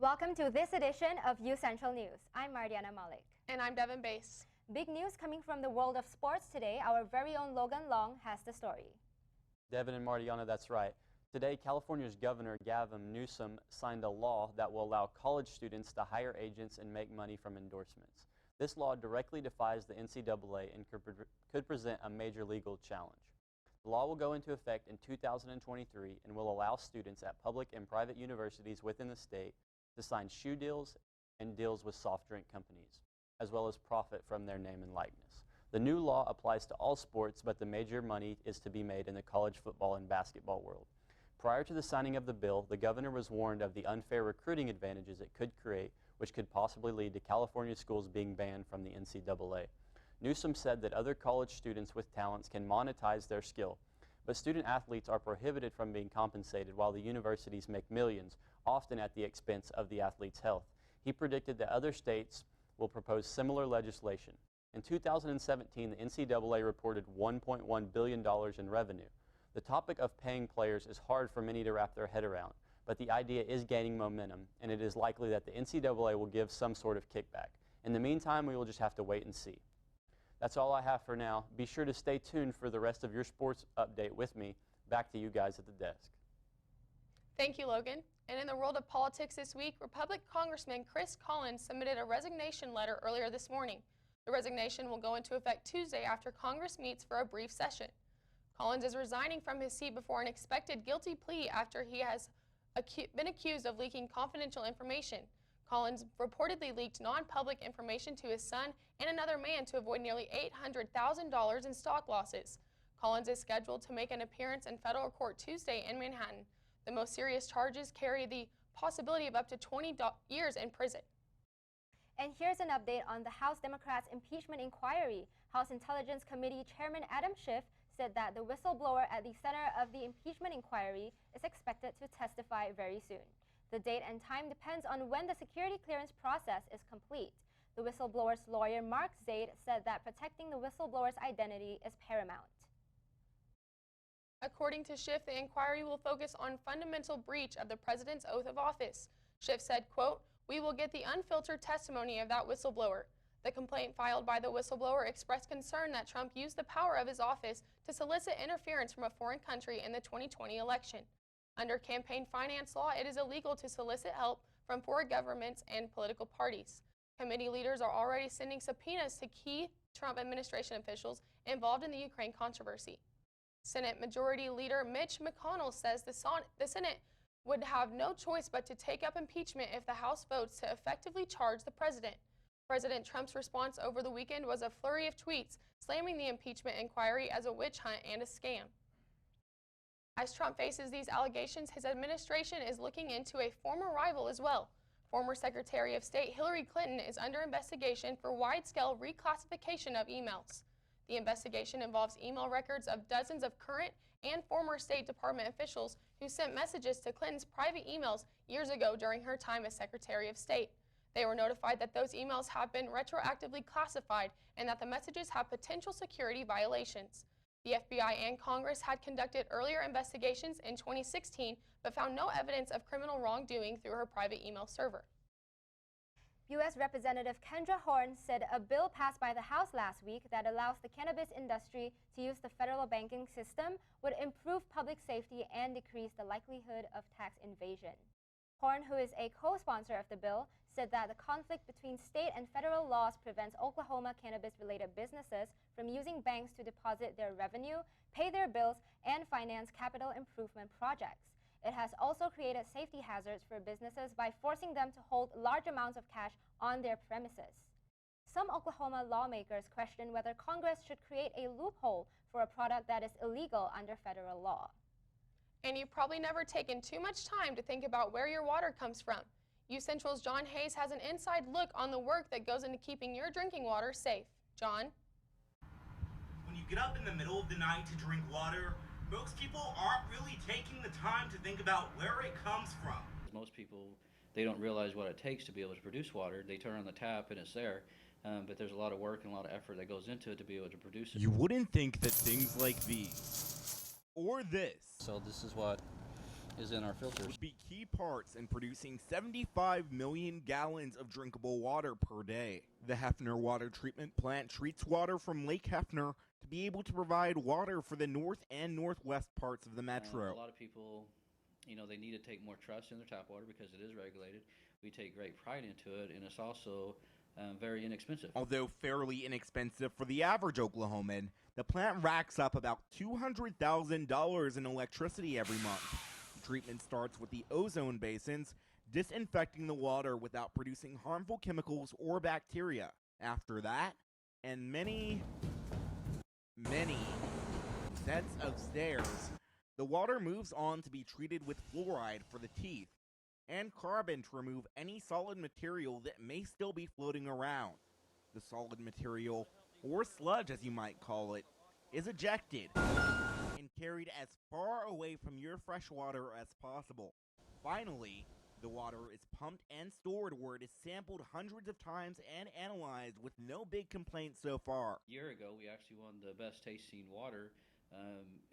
Welcome to this edition of UCentral News. I'm Mariana Malik. And I'm Devin Bass. Big news coming from the world of sports today. Our very own Logan Long has the story. Devin and Mariana, that's right. Today, California's Governor Gavin Newsom signed a law that will allow college students to hire agents and make money from endorsements. This law directly defies the NCAA and could present a major legal challenge. The law will go into effect in 2023 and will allow students at public and private universities within the state to sign shoe deals and deals with soft drink companies, as well as profit from their name and likeness. The new law applies to all sports, but the major money is to be made in the college football and basketball world. Prior to the signing of the bill, the governor was warned of the unfair recruiting advantages it could create, which could possibly lead to California schools being banned from the NCAA. Newsom said that other college students with talents can monetize their skill, but student athletes are prohibited from being compensated while the universities make millions, often at the expense of the athlete's health. He predicted that other states will propose similar legislation. In 2017, the NCAA reported $1.1 billion in revenue. The topic of paying players is hard for many to wrap their head around, but the idea is gaining momentum, and it is likely that the NCAA will give some sort of kickback. In the meantime, we will just have to wait and see. That's all I have for now. Be sure to stay tuned for the rest of your sports update with me. Back to you guys at the desk. Thank you, Logan. And in the world of politics this week, Republican Congressman Chris Collins submitted a resignation letter earlier this morning. The resignation will go into effect Tuesday after Congress meets for a brief session. Collins is resigning from his seat before an expected guilty plea after he has been accused of leaking confidential information. Collins reportedly leaked non-public information to his son and another man to avoid nearly $800,000 in stock losses. Collins is scheduled to make an appearance in federal court Tuesday in Manhattan. The most serious charges carry the possibility of up to 20 years in prison. And here's an update on the House Democrats' impeachment inquiry. House Intelligence Committee Chairman Adam Schiff said that the whistleblower at the center of the impeachment inquiry is expected to testify very soon. The date and time depends on when the security clearance process is complete. The whistleblower's lawyer, Mark Zaid, said that protecting the whistleblower's identity is paramount. According to Schiff, the inquiry will focus on fundamental breach of the president's oath of office. Schiff said, quote, "We will get the unfiltered testimony of that whistleblower." The complaint filed by the whistleblower expressed concern that Trump used the power of his office to solicit interference from a foreign country in the 2020 election. Under campaign finance law, it is illegal to solicit help from foreign governments and political parties. Committee leaders are already sending subpoenas to key Trump administration officials involved in the Ukraine controversy. Senate Majority Leader Mitch McConnell says the Senate would have no choice but to take up impeachment if the House votes to effectively charge the president. President Trump's response over the weekend was a flurry of tweets slamming the impeachment inquiry as a witch hunt and a scam. As Trump faces these allegations, his administration is looking into a former rival as well. Former Secretary of State Hillary Clinton is under investigation for wide-scale reclassification of emails. The investigation involves email records of dozens of current and former State Department officials who sent messages to Clinton's private emails years ago during her time as Secretary of State. They were notified that those emails have been retroactively classified and that the messages have potential security violations. The FBI and Congress had conducted earlier investigations in 2016, but found no evidence of criminal wrongdoing through her private email server. U.S. Representative Kendra Horn said a bill passed by the House last week that allows the cannabis industry to use the federal banking system would improve public safety and decrease the likelihood of tax evasion. Horn, who is a co-sponsor of the bill, said that the conflict between state and federal laws prevents Oklahoma cannabis-related businesses from using banks to deposit their revenue, pay their bills, and finance capital improvement projects. It has also created safety hazards for businesses by forcing them to hold large amounts of cash on their premises. Some Oklahoma lawmakers question whether Congress should create a loophole for a product that is illegal under federal law. And you've probably never taken too much time to think about where your water comes from. UCentral's John Hayes has an inside look on the work that goes into keeping your drinking water safe. John? When you get up in the middle of the night to drink water, most people aren't really taking the time to think about where it comes from. Most people, they don't realize what it takes to be able to produce water. They turn on the tap and it's there, but there's a lot of work and a lot of effort that goes into it to be able to produce it. You wouldn't think that things like these or this. So this is what is in our filters. Would be key parts in producing 75 million gallons of drinkable water per day. The Hefner water treatment plant treats water from Lake Hefner to be able to provide water for the north and northwest parts of the metro. A lot of people, they need to take more trust in their tap water because it is regulated. We take great pride into it, and it's also very inexpensive. Although fairly inexpensive for the average Oklahoman, the plant racks up about $200,000 in electricity every month. The treatment starts with the ozone basins, disinfecting the water without producing harmful chemicals or bacteria. After that, and many sets of stairs, the water moves on to be treated with fluoride for the teeth and carbon to remove any solid material that may still be floating around. The solid material, or sludge as you might call it, is ejected and carried as far away from your fresh water as possible. Finally, the water is pumped and stored where it is sampled hundreds of times and analyzed with no big complaints so far. A year ago, we actually won the best tasting water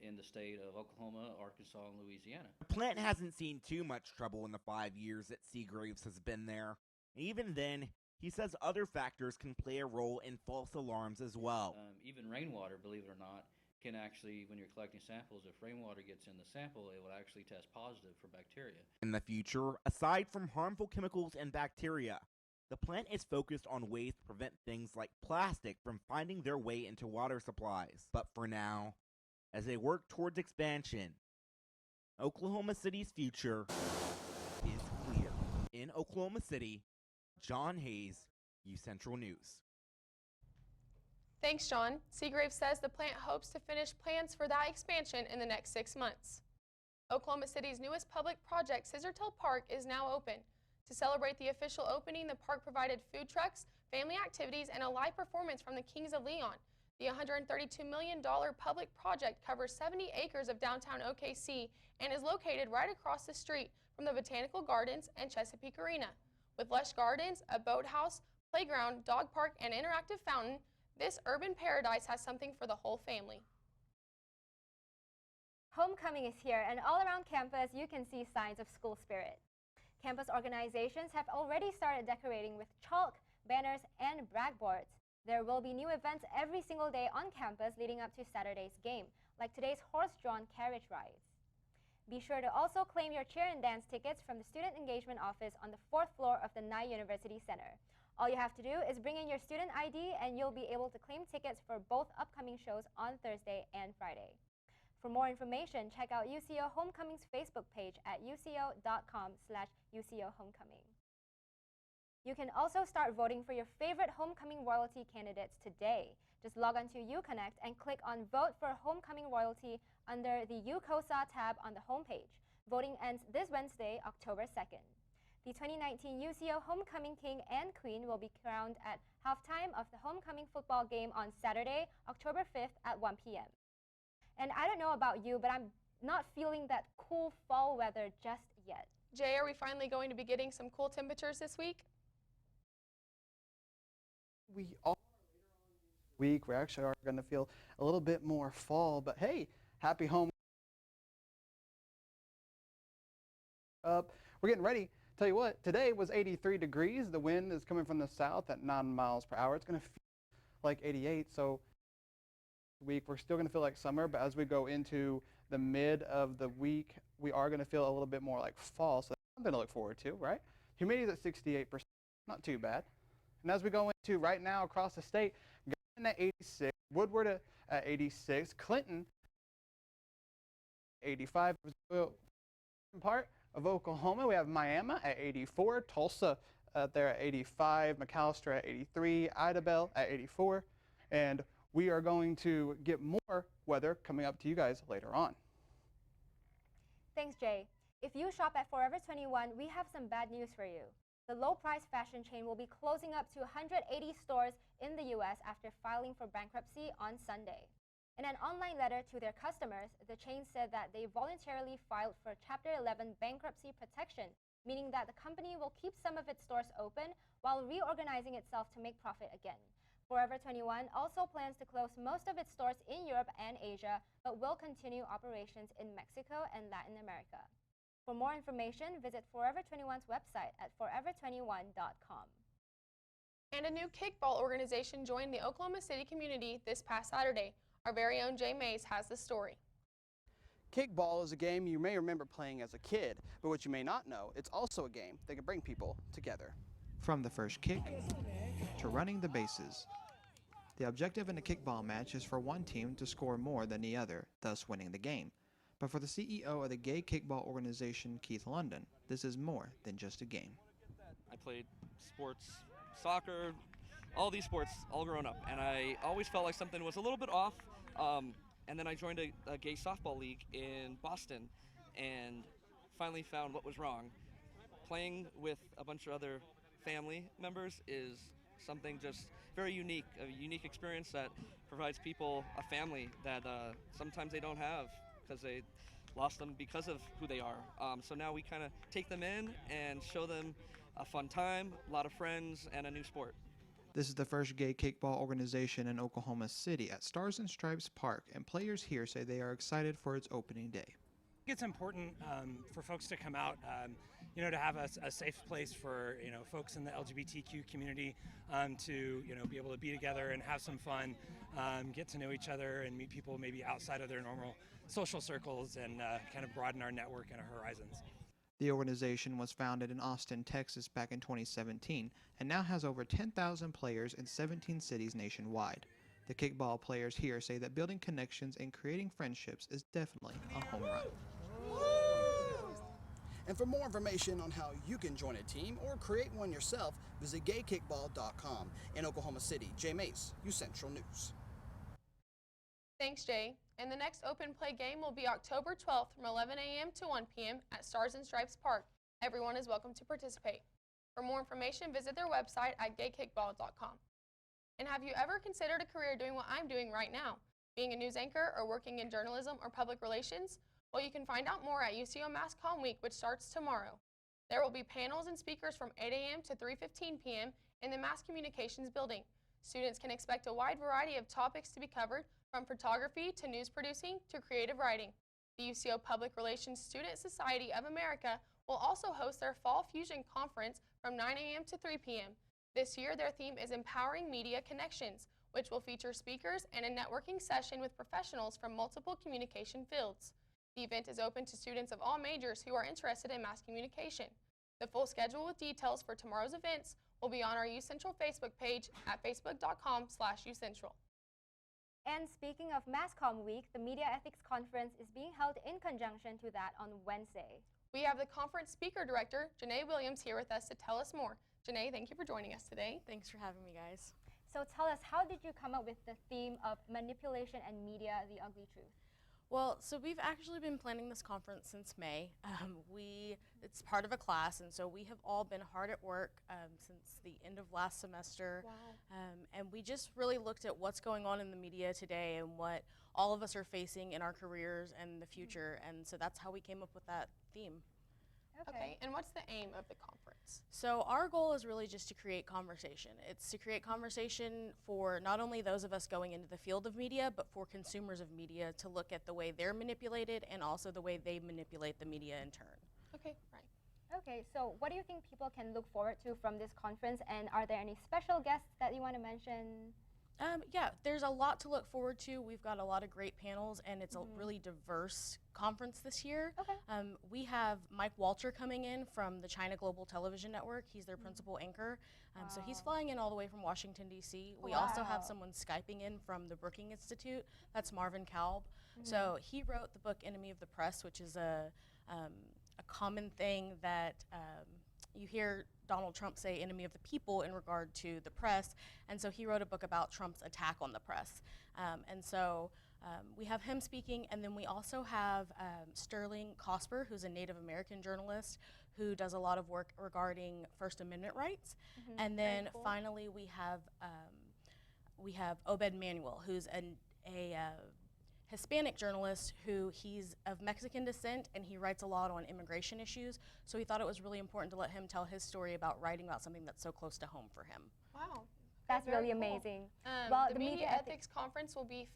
in the state of Oklahoma, Arkansas, and Louisiana. The plant hasn't seen too much trouble in the 5 years that Seagraves has been there. Even then, he says other factors can play a role in false alarms as well. Even rainwater, believe it or not, can actually, when you're collecting samples, if rainwater gets in the sample, it will actually test positive for bacteria. In the future, aside from harmful chemicals and bacteria, the plant is focused on ways to prevent things like plastic from finding their way into water supplies. But for now, as they work towards expansion, Oklahoma City's future is clear. In Oklahoma City, John Hayes, UCentral News. Thanks, John. Seagrave says the plant hopes to finish plans for that expansion in the next 6 months. Oklahoma City's newest public project, Scissortail Park, is now open. To celebrate the official opening, the park provided food trucks, family activities, and a live performance from the Kings of Leon. The $132 million public project covers 70 acres of downtown OKC and is located right across the street from the Botanical Gardens and Chesapeake Arena. With lush gardens, a boathouse, playground, dog park, and interactive fountain, this urban paradise has something for the whole family. Homecoming is here, and all around campus you can see signs of school spirit. Campus organizations have already started decorating with chalk, banners, and bragboards. There will be new events every single day on campus leading up to Saturday's game, like today's horse-drawn carriage rides. Be sure to also claim your cheer and dance tickets from the Student Engagement Office on the 4th floor of the Nye University Center. All you have to do is bring in your student ID and you'll be able to claim tickets for both upcoming shows on Thursday and Friday. For more information, check out UCO Homecoming's Facebook page at uco.com/UCOHomecoming. You can also start voting for your favorite homecoming royalty candidates today. Just log on to UConnect and click on Vote for Homecoming Royalty under the UCOSA tab on the homepage. Voting ends this Wednesday, October 2nd. The 2019 UCO Homecoming King and Queen will be crowned at halftime of the homecoming football game on Saturday, October 5th at 1 p.m. And I don't know about you, but I'm not feeling that cool fall weather just yet. Jay, are we finally going to be getting some cool temperatures this week? We are later on this week. We actually are going to feel a little bit more fall, but hey, happy home. We're getting ready. Tell you what, today was 83 degrees. The wind is coming from the south at 9 miles per hour. It's going to feel like 88. So week we're still going to feel like summer, but as we go into the mid of the week, we are going to feel a little bit more like fall. So that's something to look forward to, right? Humidity is at 68%. Not too bad. And as we go into right now across the state, Garland at 86, Woodward at 86, Clinton 85. Part of Oklahoma, we have Miami at 84, Tulsa there at 85, McAllister at 83, Idabel at 84, and we are going to get more weather coming up to you guys later on. Thanks, Jay. If you shop at Forever 21, we have some bad news for you. The low-price fashion chain will be closing up to 180 stores in the U.S. after filing for bankruptcy on Sunday. In an online letter to their customers, the chain said that they voluntarily filed for Chapter 11 bankruptcy protection, meaning that the company will keep some of its stores open while reorganizing itself to make profit again. Forever 21 also plans to close most of its stores in Europe and Asia, but will continue operations in Mexico and Latin America. For more information, visit Forever 21's website at forever21.com. And a new kickball organization joined the Oklahoma City community this past Saturday. Our very own Jay Mays has the story. Kickball is a game you may remember playing as a kid, but what you may not know, it's also a game that can bring people together. From the first kick to running the bases. The objective in a kickball match is for one team to score more than the other, thus winning the game. But for the CEO of the gay kickball organization, Keith London, this is more than just a game. I played sports, soccer, all these sports all grown up, and I always felt like something was a little bit off. And then I joined a gay softball league in Boston and finally found what was wrong. Playing with a bunch of other family members is something just very unique, a unique experience that provides people a family that sometimes they don't have because they lost them because of who they are. So now we kind of take them in and show them a fun time, a lot of friends, and a new sport. This is the first gay kickball organization in Oklahoma City at Stars and Stripes Park, and players here say they are excited for its opening day. It's important for folks to come out, to have a safe place for, folks in the LGBTQ community to, be able to be together and have some fun, get to know each other and meet people maybe outside of their normal social circles and kind of broaden our network and our horizons. The organization was founded in Austin, Texas back in 2017 and now has over 10,000 players in 17 cities nationwide. The kickball players here say that building connections and creating friendships is definitely a home run. And for more information on how you can join a team or create one yourself, visit gaykickball.com. In Oklahoma City, Jay Mace, UCentral News. Thanks, Jay. And the next open play game will be October 12th from 11 a.m. to 1 p.m. at Stars and Stripes Park. Everyone is welcome to participate. For more information, visit their website at gaykickball.com. And have you ever considered a career doing what I'm doing right now? Being a news anchor or working in journalism or public relations? Well, you can find out more at UCO MassComm Week, which starts tomorrow. There will be panels and speakers from 8 a.m. to 3:15 p.m. in the Mass Communications building. Students can expect a wide variety of topics to be covered, from photography to news producing to creative writing. The UCO Public Relations Student Society of America will also host their Fall Fusion Conference from 9 a.m. to 3 p.m. This year, their theme is Empowering Media Connections, which will feature speakers and a networking session with professionals from multiple communication fields. The event is open to students of all majors who are interested in mass communication. The full schedule with details for tomorrow's events will be on our UCentral Facebook page at facebook.com/UCentral. And speaking of MassComm Week, the Media Ethics Conference is being held in conjunction to that on Wednesday. We have the conference speaker director, Janae Williams, here with us to tell us more. Janae, thank you for joining us today. Thanks for having me, guys. So tell us, how did you come up with the theme of manipulation and media, the ugly truth? Well, so we've actually been planning this conference since May. It's part of a class, and so we have all been hard at work since the end of last semester. Wow. And we just really looked at what's going on in the media today and what all of us are facing in our careers and the future, and so that's how we came up with that theme. Okay, and what's the aim of the conference? So our goal is really just to create conversation. It's to create conversation for not only those of us going into the field of media, but for consumers of media to look at the way they're manipulated and also the way they manipulate the media in turn. Okay, right. Okay, so what do you think people can look forward to from this conference, and are there any special guests that you want to mention? Yeah, there's a lot to look forward to. We've got a lot of great panels, and it's a really diverse conference this year. Okay. We have Mike Walter coming in from the China Global Television Network. He's their principal anchor. So he's flying in all the way from Washington, D.C. We also have someone Skyping in from the Brookings Institute. That's Marvin Kalb. So he wrote the book Enemy of the Press, which is a common thing that you hear Donald Trump say enemy of the people in regard to the press, and so he wrote a book about Trump's attack on the press. And so we have him speaking, and then we also have Sterling Cosper, who's a Native American journalist who does a lot of work regarding First Amendment rights. And then finally we have Obed Manuel, who's a Hispanic journalist who he's of Mexican descent, and he writes a lot on immigration issues. So we thought it was really important to let him tell his story about writing about something that's so close to home for him. Wow. That's very really cool. amazing. Well, the Media Ethics Conference will be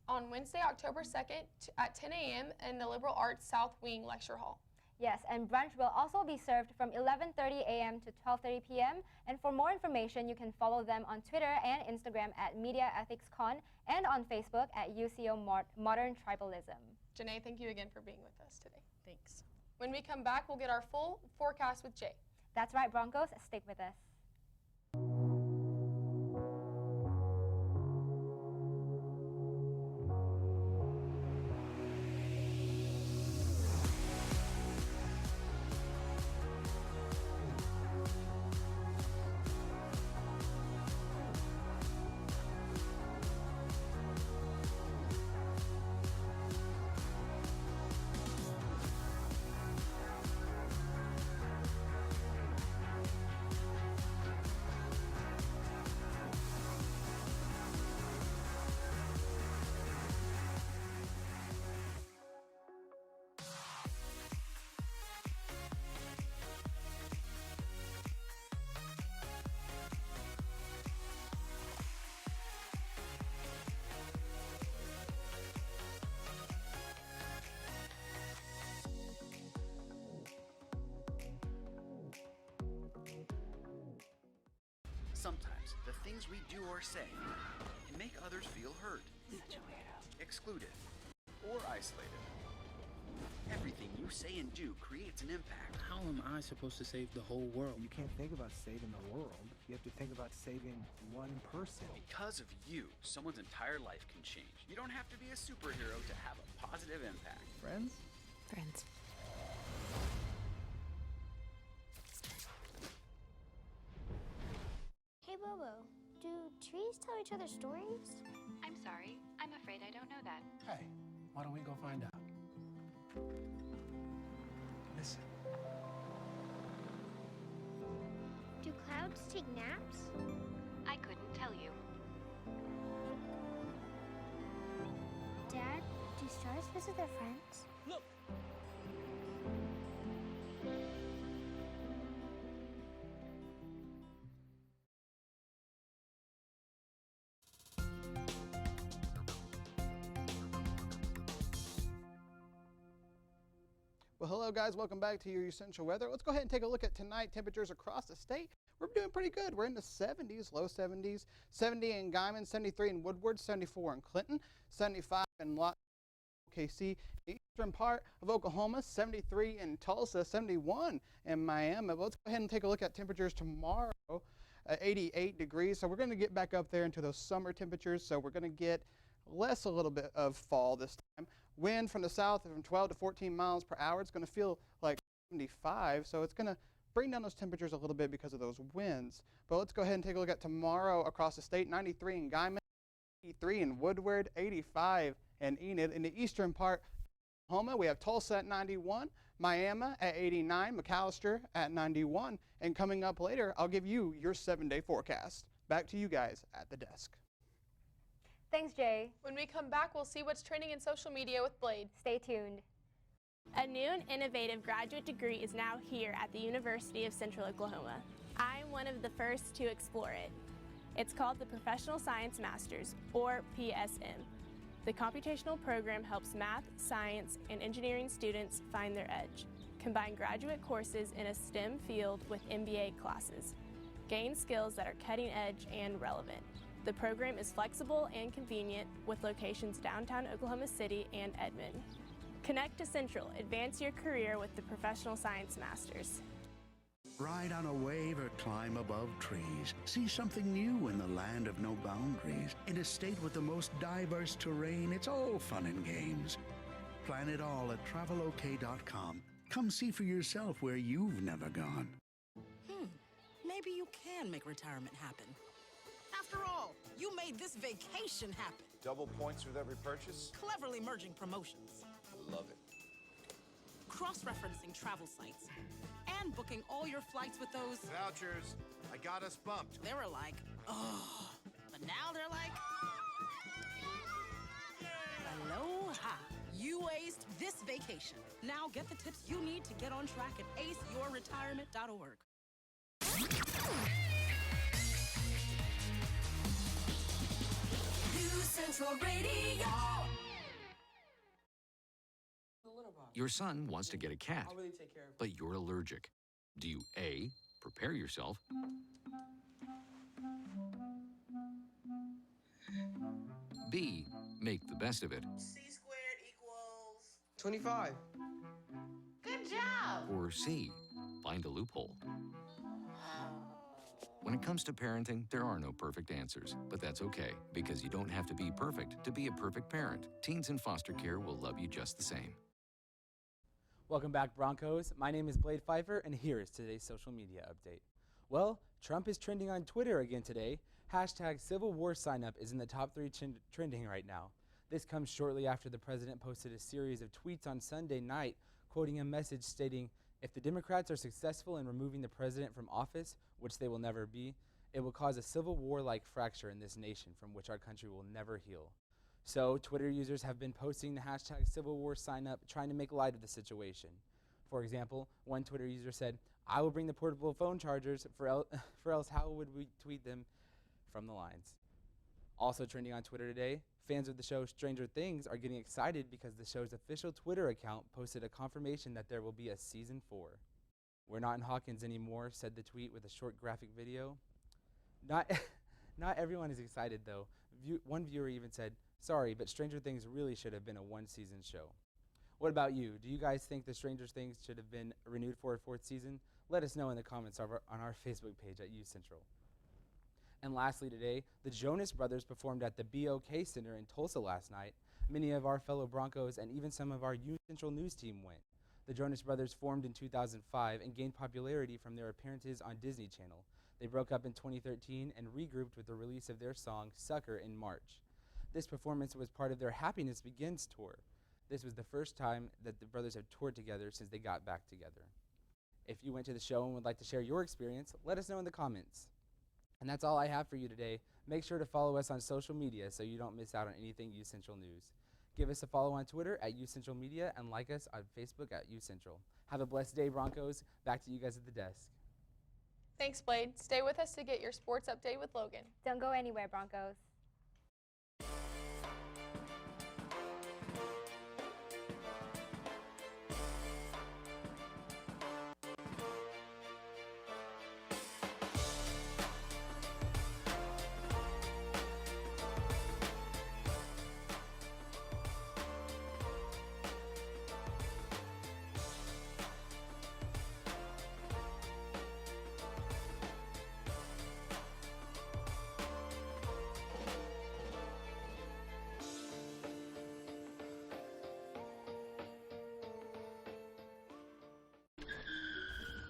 on Wednesday, October 2nd at 10 a.m. in the Liberal Arts South Wing Lecture Hall. Yes, and brunch will also be served from 11:30 a.m. to 12:30 p.m. And for more information, you can follow them on Twitter and Instagram at Media Ethics Con and on Facebook at UCO Modern Tribalism. Janae, thank you again for being with us today. Thanks. When we come back, we'll get our full forecast with Jay. That's right, Broncos. Stick with us. Sometimes the things we do or say can make others feel hurt, excluded, or isolated. Everything you say and do creates an impact. How am I supposed to save the whole world? You can't think about saving the world. You have to think about saving one person. Because of you, someone's entire life can change. You don't have to be a superhero to have a positive impact. Friends? Friends. Hey Bobo, do trees tell each other stories? I'm sorry. I'm afraid I don't know that. Hey, why don't we go find out? Listen. Do clouds take naps? I couldn't tell you. Dad, do stars visit their friends? Look! Well, hello guys, welcome back to your UCentral weather. Let's go ahead and take a look at tonight. Temperatures across the state. We're doing pretty good. We're in the 70s, low 70s, 70 in Guymon, 73 in Woodward, 74 in Clinton, 75 in KC, eastern part of Oklahoma, 73 in Tulsa, 71 in Miami. But let's go ahead and take a look at temperatures tomorrow. 88 degrees, so we're going to get back up there into those summer temperatures, so we're going to get less a little bit of fall this time. Wind from the south from 12 to 14 miles per hour. It's going to feel like 75, so it's going to bring down those temperatures a little bit because of those winds. But let's go ahead and take a look at tomorrow across the state. 93 in Guymon, 83 in Woodward, 85 in Enid. In the eastern part of Oklahoma, we have Tulsa at 91, Miami at 89, McAllister at 91. And coming up later, I'll give you your 7-day forecast. Back to you guys at the desk. Thanks, Jay. When we come back, we'll see what's trending in social media with Blade. Stay tuned. A new and innovative graduate degree is now here at the University of Central Oklahoma. I'm one of the first to explore it. It's called the Professional Science Masters, or PSM. The computational program helps math, science, and engineering students find their edge. Combine graduate courses in a STEM field with MBA classes. Gain skills that are cutting edge and relevant. The program is flexible and convenient with locations downtown Oklahoma City and Edmond. Connect to Central. Advance your career with the Professional Science Masters. Ride on a wave or climb above trees. See something new in the land of no boundaries. In a state with the most diverse terrain, it's all fun and games. Plan it all at travelok.com. Come see for yourself where you've never gone. Maybe you can make retirement happen. After all, you made this vacation happen. Double points with every purchase? Cleverly merging promotions. Love it. Cross-referencing travel sites. And booking all your flights with those... Vouchers. I got us bumped. They were like, oh. But now they're like... Aloha. You aced this vacation. Now get the tips you need to get on track at aceyourretirement.org. UCentral Radio. The litter box. Your son wants to get a cat, I'll really take care of it. but you're allergic. Do you A, prepare yourself, B, make the best of it, C squared equals 25. Good job. or C, find a loophole? When it comes to parenting, there are no perfect answers, but that's okay, because you don't have to be perfect to be a perfect parent. Teens in foster care will love you just the same. Welcome back, Broncos. My name is Blade Pfeiffer, and here is today's social media update. Well, Trump is trending on Twitter again today. Hashtag Civil War sign up is in the top 3 trending right now. This comes shortly after the president posted a series of tweets on Sunday night, quoting a message stating, "If the Democrats are successful in removing the president from office, which they will never be, it will cause a civil war-like fracture in this nation from which our country will never heal." So, Twitter users have been posting the hashtag Civil War sign up, trying to make light of the situation. For example, one Twitter user said, "I will bring the portable phone chargers, for else how would we tweet them from the lines?" Also trending on Twitter today, fans of the show Stranger Things are getting excited because the show's official Twitter account posted a confirmation that there will be a season 4. "We're not in Hawkins anymore," said the tweet with a short graphic video. Not everyone is excited though. One viewer even said, "Sorry, but Stranger Things really should have been a 1-season show." What about you? Do you guys think the Stranger Things should have been renewed for a 4th season? Let us know in the comments on our Facebook page at UCentral. And lastly today, the Jonas Brothers performed at the BOK Center in Tulsa last night. Many of our fellow Broncos and even some of our UCentral news team went. The Jonas Brothers formed in 2005 and gained popularity from their appearances on Disney Channel. They broke up in 2013 and regrouped with the release of their song Sucker in March. This performance was part of their Happiness Begins tour. This was the first time that the brothers have toured together since they got back together. If you went to the show and would like to share your experience, let us know in the comments. And that's all I have for you today. Make sure to follow us on social media so you don't miss out on anything UCentral News. Give us a follow on Twitter at UCentral Media and like us on Facebook at UCentral. Have a blessed day, Broncos. Back to you guys at the desk. Thanks, Blade. Stay with us to get your sports update with Logan. Don't go anywhere, Broncos.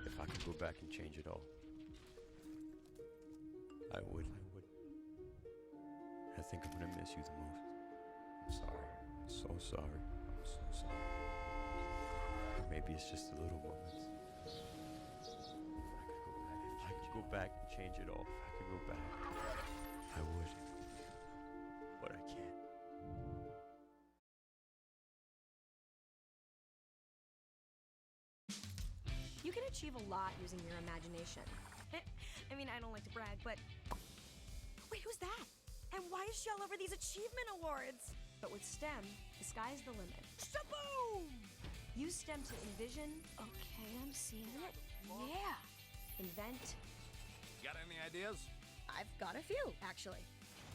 If I could go back and change it all, I would. I think I'm gonna miss you the most. I'm sorry. I'm so sorry. I'm so sorry. Maybe it's just the little moments. If I could go back and change it all, if I could go back, I would. But I can't. You can achieve a lot using your imagination. I mean, I don't like to brag, but... Wait, who's that? And why is she all over these achievement awards? But with STEM, the sky's the limit. Shaboom! Use STEM to envision... Okay, I'm seeing it. Yeah. Invent... Got any ideas? I've got a few, actually.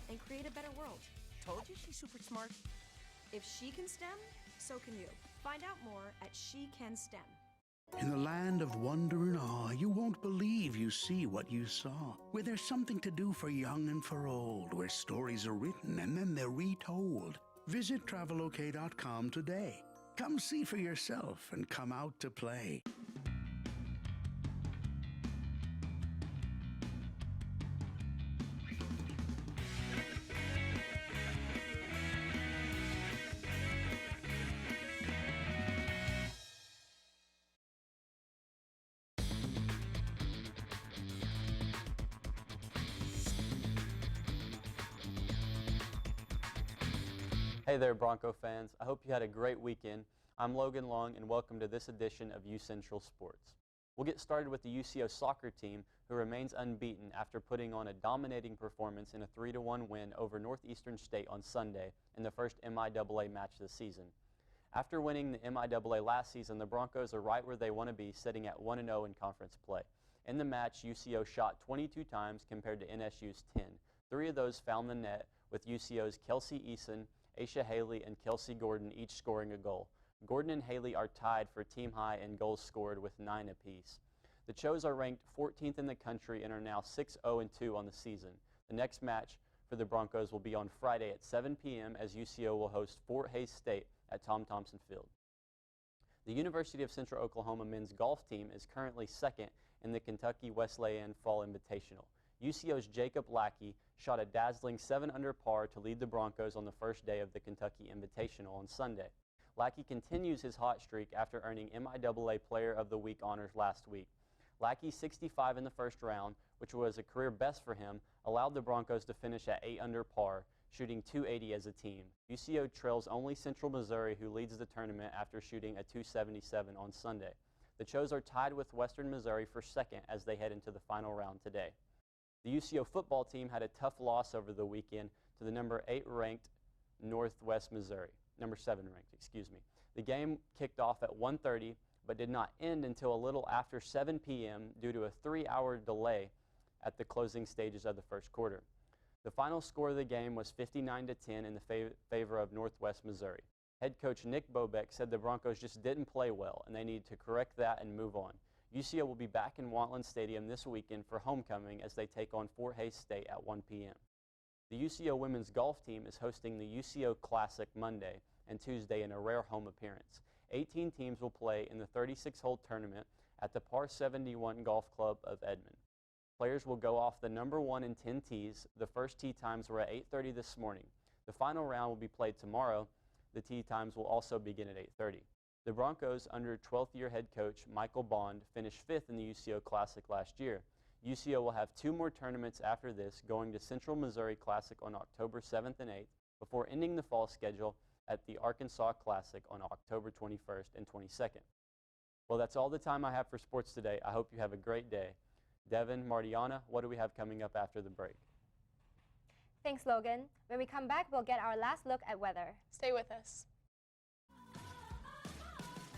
And create a better world. Told you she's super smart. If she can STEM, so can you. Find out more at She Can STEM. In the land of wonder and awe, you won't believe you see what you saw. Where there's something to do for young and for old, where stories are written and then they're retold. Visit travelok.com today. Come see for yourself and come out to play. Hey there, Bronco fans. I hope you had a great weekend. I'm Logan Long, and welcome to this edition of UCentral Sports. We'll get started with the UCO soccer team, who remains unbeaten after putting on a dominating performance in a 3-1 win over Northeastern State on Sunday in the first MIAA match of the season. After winning the MIAA last season, the Broncos are right where they want to be, sitting at 1-0 in conference play. In the match, UCO shot 22 times compared to NSU's 10. 3 of those found the net, with UCO's Kelsey Eason, Aisha Haley, and Kelsey Gordon each scoring a goal. Gordon and Haley are tied for team high in goals scored with 9 apiece. The Chos are ranked 14th in the country and are now 6-0-2 on the season. The next match for the Broncos will be on Friday at 7 p.m. as UCO will host Fort Hays State at Tom Thompson Field. The University of Central Oklahoma men's golf team is currently second in the Kentucky Wesleyan Fall Invitational. UCO's Jacob Lackey shot a dazzling 7 under par to lead the Broncos on the first day of the Kentucky Invitational on Sunday. Lackey continues his hot streak after earning MIAA Player of the Week honors last week. Lackey's 65 in the first round, which was a career best for him, allowed the Broncos to finish at 8 under par, shooting .280 as a team. UCO trails only Central Missouri, who leads the tournament after shooting a .277 on Sunday. The Chos are tied with Western Missouri for second as they head into the final round today. The UCO football team had a tough loss over the weekend to the number 7 ranked Northwest Missouri. The game kicked off at 1:30, but did not end until a little after 7 p.m. due to a 3-hour delay at the closing stages of the first quarter. The final score of the game was 59-10 in the favor of Northwest Missouri. Head coach Nick Bobeck said the Broncos just didn't play well, and they need to correct that and move on. UCO will be back in Wantland Stadium this weekend for homecoming as they take on Fort Hays State at 1 p.m. The UCO women's golf team is hosting the UCO Classic Monday and Tuesday in a rare home appearance. 18 teams will play in the 36-hole tournament at the Par 71 Golf Club of Edmond. Players will go off the number 1 and 10 tees. The first tee times were at 8:30 this morning. The final round will be played tomorrow. The tee times will also begin at 8:30. The Broncos, under 12th year head coach Michael Bond, finished 5th in the UCO Classic last year. UCO will have 2 more tournaments after this, going to Central Missouri Classic on October 7th and 8th, before ending the fall schedule at the Arkansas Classic on October 21st and 22nd. Well, that's all the time I have for sports today. I hope you have a great day. Devin, Martiana, what do we have coming up after the break? Thanks, Logan. When we come back, we'll get our last look at weather. Stay with us.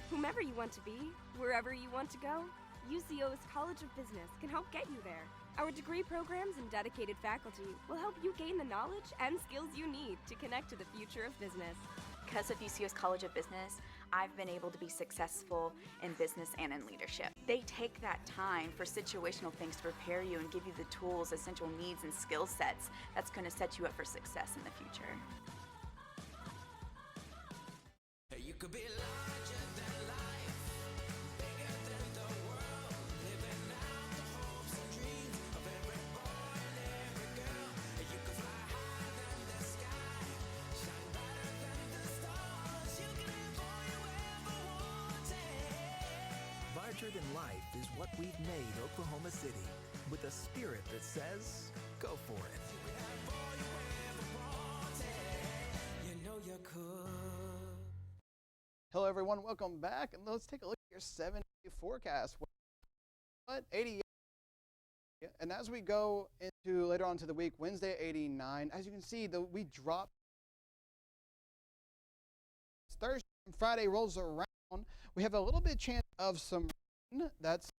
Whomever you want to be, wherever you want to go, UCO's College of Business can help get you there. Our degree programs and dedicated faculty will help you gain the knowledge and skills you need to connect to the future of business. Because of UCO's College of Business, I've been able to be successful in business and in leadership. They take that time for situational things to prepare you and give you the tools, essential needs, and skill sets that's going to set you up for success in the future. You could be larger than life, bigger than the world, living out the hopes and dreams of every boy and every girl. You could fly higher than the sky, shine brighter than the stars. You can have all you ever wanted. Larger than life is what we've made Oklahoma City, with a spirit that says, go for it. You can have all you ever wanted. You know you could. Hello everyone, welcome back, and let's take a look at your 7-day forecast. What? 88. And as we go into later on to the week, Wednesday 89. As you can see, we dropped. Thursday and Friday rolls around. We have a little bit chance of some rain. That's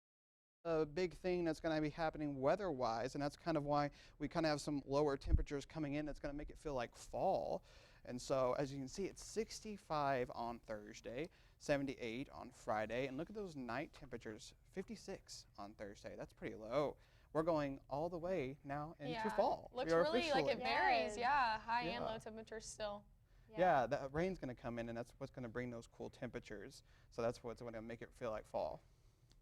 a big thing that's going to be happening weather-wise, and that's kind of why we kind of have some lower temperatures coming in. That's going to make it feel like fall. And so, as you can see, it's 65 on Thursday, 78 on Friday, and look at those night temperatures, 56 on Thursday. That's pretty low. We're going all the way now into fall. Looks really like it varies, high and low temperatures still. Yeah, the rain's going to come in, and that's what's going to bring those cool temperatures. So that's what's going to make it feel like fall.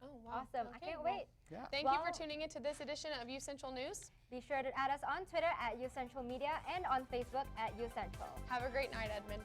Oh, wow. Awesome. I can't wait. Yeah. Thank you for tuning into this edition of UCentral News. Be sure to add us on Twitter at UCentral Media and on Facebook at UCentral. Have a great night, Edmond.